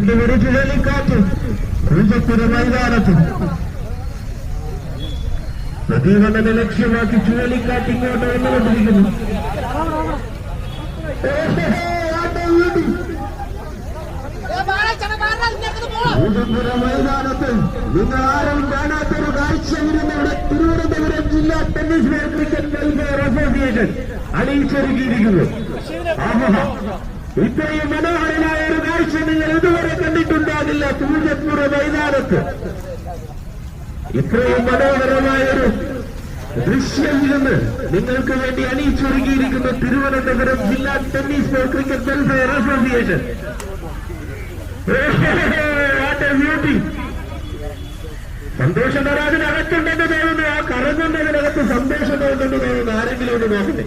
വീണ്ടും ഒരു ചുഴലിക്കാറ്റ് പൂജപ്പുര മൈതാനത്തും പ്രതികരണനെ ലക്ഷ്യമാക്കി ചുഴലിക്കാറ്റ് ഇങ്ങോട്ട് വന്നുകൊണ്ടിരിക്കുന്നു. പൂജപ്പുര മൈതാനത്ത് നിങ്ങൾ ആരും കാണാത്തൊരു കാഴ്ച ഇരുന്നിവിടെ തിരുവനന്തപുരം ജില്ലാ ടെന്നീസ് ക്രിക്കറ്റ് വെൽഫെയർ അസോസിയേഷൻ അണിയിച്ചൊരുക്കിയിരിക്കുന്നു. ഇത്രയും മനോഹരമായ ഒരു കാഴ്ച നിങ്ങൾ ഇതുവരെ കണ്ടിട്ടുണ്ടാകില്ല. പൂജപ്പുര മൈതാനത്ത് ഇത്രയും മനോഹരമായൊരു ദൃശ്യം ഇരുന്ന് നിങ്ങൾക്ക് വേണ്ടി അണിയിച്ചൊരുക്കിയിരിക്കുന്ന തിരുവനന്തപുരം ജില്ലാ ടെന്നീസ് ക്രിക്കറ്റ് വെൽഫെയർ അസോസിയേഷൻ. സന്തോഷം വരാതിനകത്തുണ്ടെന്ന് തോന്നുന്നു. ആ കറങ്ങുന്നതിനകത്ത് സന്തോഷം തോന്നുന്നു തോന്നുന്നു. ആരെങ്കിലും ഒന്ന് നോക്കട്ടെ.